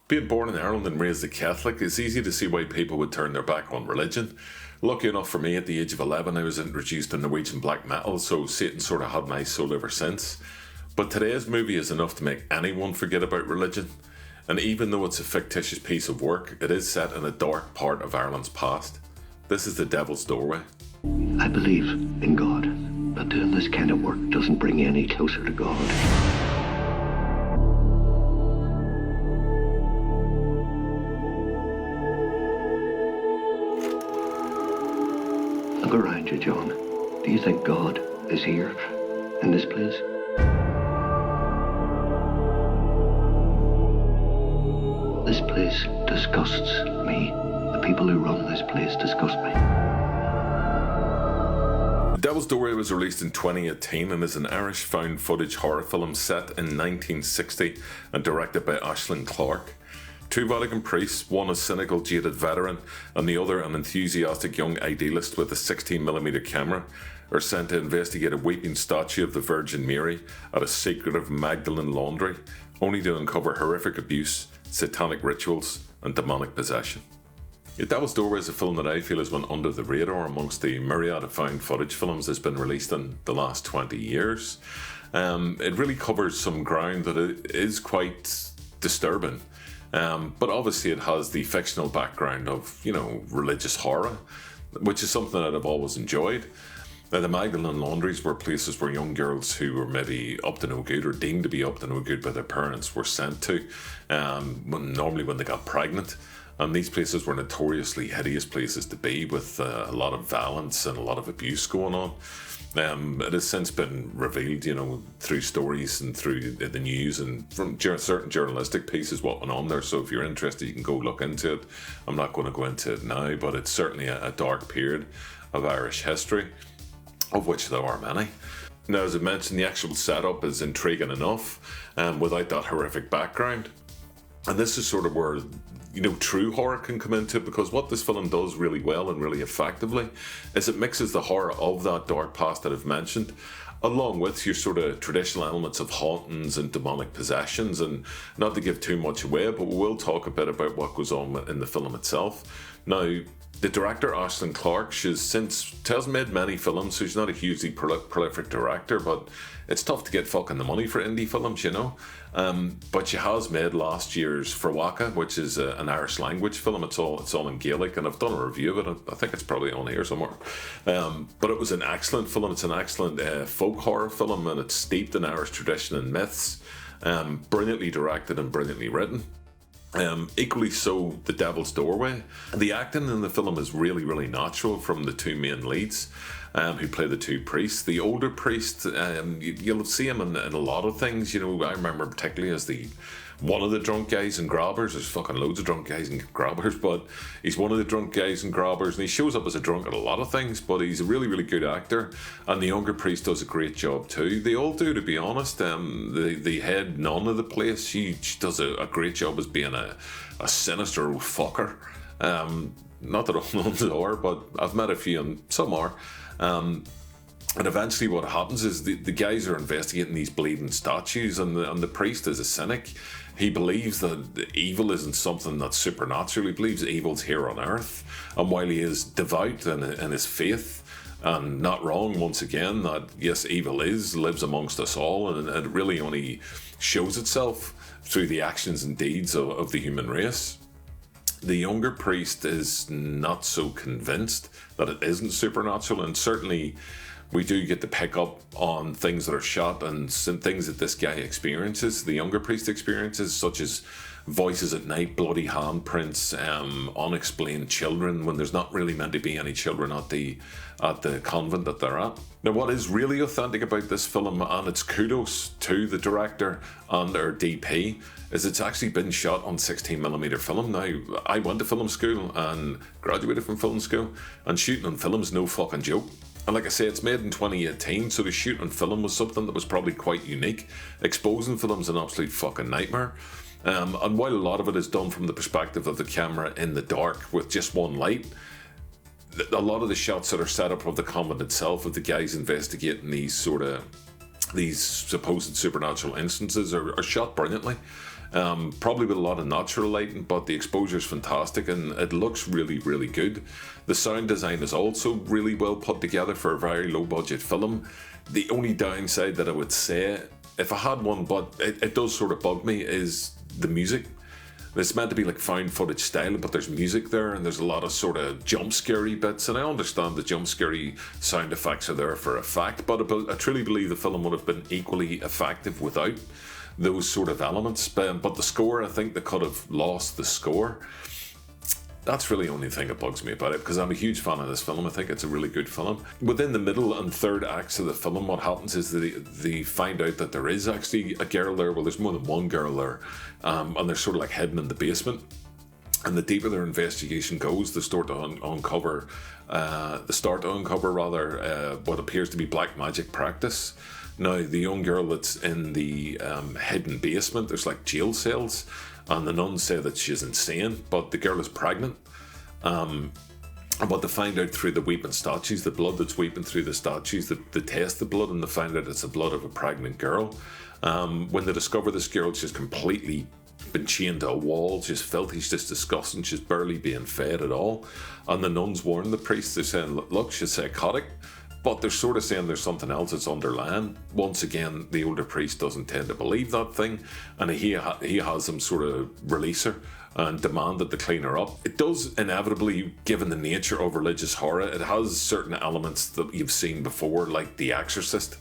Being born in Ireland and raised a Catholic, it's easy to see why people would turn their back on religion. Lucky enough for me, at the age of 11, I was introduced to Norwegian black metal, so Satan sort of had my soul ever since. But today's movie is enough to make anyone forget about religion. And even though it's a fictitious piece of work, it is set in a dark part of Ireland's past. This is The Devil's Doorway. I believe in God, but doing this kind of work doesn't bring you any closer to God. Look around you, John. Do you think God is here, in this place? This place disgusts me. The people who run this place disgust me. The Devil's Doorway was released in 2018 and is an Irish found footage horror film set in 1960 and directed by Aislinn Clarke. Two Vatican priests, one a cynical, jaded veteran and the other an enthusiastic young idealist with a 16mm camera, are sent to investigate a weeping statue of the Virgin Mary at a secretive Magdalene Laundry, only to uncover horrific abuse, satanic rituals and demonic possession. The Devil's Doorway is a film that I feel has went under the radar amongst the myriad of found footage films that's been released in the last 20 years. It really covers some ground that is quite disturbing. But obviously it has the fictional background of, religious horror, which is something that I've always enjoyed. Now, the Magdalene Laundries were places where young girls who were maybe up to no good or deemed to be up to no good by their parents were sent to, normally when they got pregnant. And these places were notoriously hideous places to be, with a lot of violence and a lot of abuse going on. It has since been revealed, through stories and through the news and from certain journalistic pieces what went on there. So if you're interested, you can go look into it. I'm not going to go into it now, but it's certainly a dark period of Irish history, of which there are many. Now, as I mentioned, the actual setup is intriguing enough, without that horrific background. And this is sort of where true horror can come into, because what this film does really well and really effectively is it mixes the horror of that dark past that I've mentioned, along with your sort of traditional elements of hauntings and demonic possessions. And not to give too much away, but we will talk a bit about what goes on in the film itself. Now, the director, Aislinn Clarke, she has made many films, so she's not a hugely prolific director, but it's tough to get fucking the money for indie films, But she has made last year's Ferwaka, which is an Irish language film. It's all in Gaelic, and I've done a review of it. I think it's probably on here somewhere. But it was an excellent film. It's an excellent folk horror film, and it's steeped in Irish tradition and myths. Brilliantly directed and brilliantly written. Equally so, The Devil's Doorway. The acting in the film is really, really natural from the two main leads, who play the two priests. The older priest, you'll see him in a lot of things. I remember particularly as one of the drunk guys and grabbers. There's fucking loads of drunk guys and grabbers, but he's one of the drunk guys and grabbers, and he shows up as a drunk at a lot of things, but he's a really, really good actor, and the younger priest does a great job too. They all do, to be honest. The head nun of the place, she does a great job as being a sinister old fucker. Not that all nuns are, but I've met a few, and some are. And eventually what happens is the guys are investigating these bleeding statues, and the priest is a cynic. He believes that evil isn't something that's supernatural. He believes evil's here on earth. And while he is devout in his faith, and not wrong once again, that yes, evil lives amongst us all, and it really only shows itself through the actions and deeds of the human race. The younger priest is not so convinced that it isn't supernatural, and certainly we do get to pick up on things that are shot and some things that this guy experiences, the younger priest experiences, such as voices at night, bloody handprints, unexplained children when there's not really meant to be any children at the convent that they're at. Now, what is really authentic about this film, and it's kudos to the director and our DP, is it's actually been shot on 16mm film. Now, I went to film school and graduated from film school, and shooting on film is no fucking joke. And like I say, it's made in 2018, so the shoot on film was something that was probably quite unique. Exposing film's an absolute fucking nightmare. And while a lot of it is done from the perspective of the camera in the dark with just one light, a lot of the shots that are set up of the convent itself, of the guys investigating these supposed supernatural instances, are shot brilliantly. Probably with a lot of natural lighting, but the exposure is fantastic and it looks really, really good. The sound design is also really well put together for a very low budget film. The only downside that I would say, if I had one, but it does sort of bug me, is the music. It's meant to be like found footage style, but there's music there and there's a lot of sort of jump scary bits, and I understand the jump scary sound effects are there for effect, but I truly believe the film would have been equally effective without those sort of elements. But the score, I think they could have lost the score. That's really the only thing that bugs me about it, because I'm a huge fan of this film. I think it's a really good film. Within the middle and third acts of the film, what happens is they find out that there is actually a girl there. Well, there's more than one girl there, and they're sort of like hidden in the basement. And the deeper their investigation goes, they start to uncover what appears to be black magic practice. Now, the young girl that's in the hidden basement, there's like jail cells, and the nuns say that she's insane, but the girl is pregnant. And what they find out through the weeping statues, the blood that's weeping through the statues, they test the blood and they find out it's the blood of a pregnant girl. When they discover this girl, she's completely been chained to a wall, she's filthy, she's just disgusting, she's barely being fed at all. And the nuns warn the priest, they're saying, look, she's psychotic. But they're sort of saying there's something else that's underlying. Once again, the older priest doesn't tend to believe that thing, and he has them sort of release her and demand that they clean her up. It does inevitably, given the nature of religious horror, it has certain elements that you've seen before, like The Exorcist.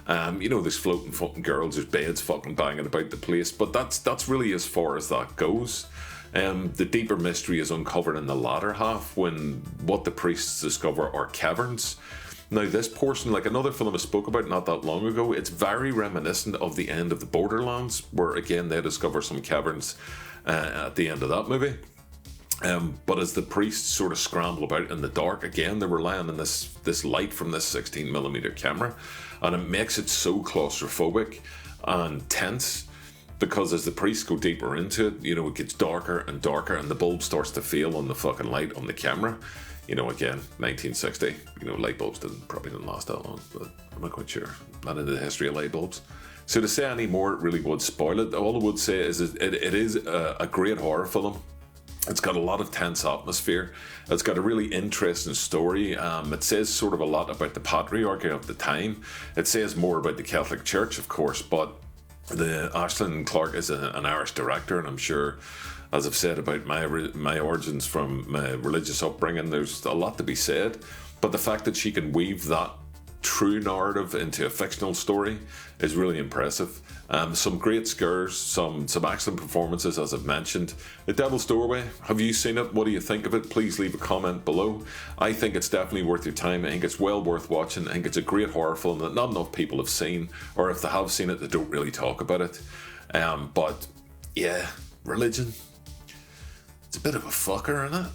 There's floating fucking girls, there's beds fucking banging about the place, but that's really as far as that goes. The deeper mystery is uncovered in the latter half, when what the priests discover are caverns. Now, this portion, like another film I spoke about not that long ago, it's very reminiscent of the end of the Borderlands, where again they discover some caverns at the end of that movie. But as the priests sort of scramble about in the dark, again they're relying on this light from this 16mm camera, and it makes it so claustrophobic and tense, because as the priests go deeper into it, it gets darker and darker, and the bulb starts to fail on the fucking light on the camera. Again, 1960, light bulbs probably didn't last that long, but I'm not quite sure. Not into the history of light bulbs. So to say any more, it really would spoil it. All I would say is it is a great horror film. It's got a lot of tense atmosphere. It's got a really interesting story. It says sort of a lot about the patriarchy of the time. It says more about the Catholic Church, of course, but Aislinn Clarke is an Irish director, and I'm sure, as I've said about my origins from my religious upbringing, there's a lot to be said. But the fact that she can weave that true narrative into a fictional story is really impressive. Some great scares, some excellent performances, as I've mentioned. The Devil's Doorway, have you seen it? What do you think of it? Please leave a comment below. I think it's definitely worth your time. I think it's well worth watching. I think it's a great horror film that not enough people have seen, or if they have seen it, they don't really talk about it. But yeah, religion, it's a bit of a fucker, isn't it?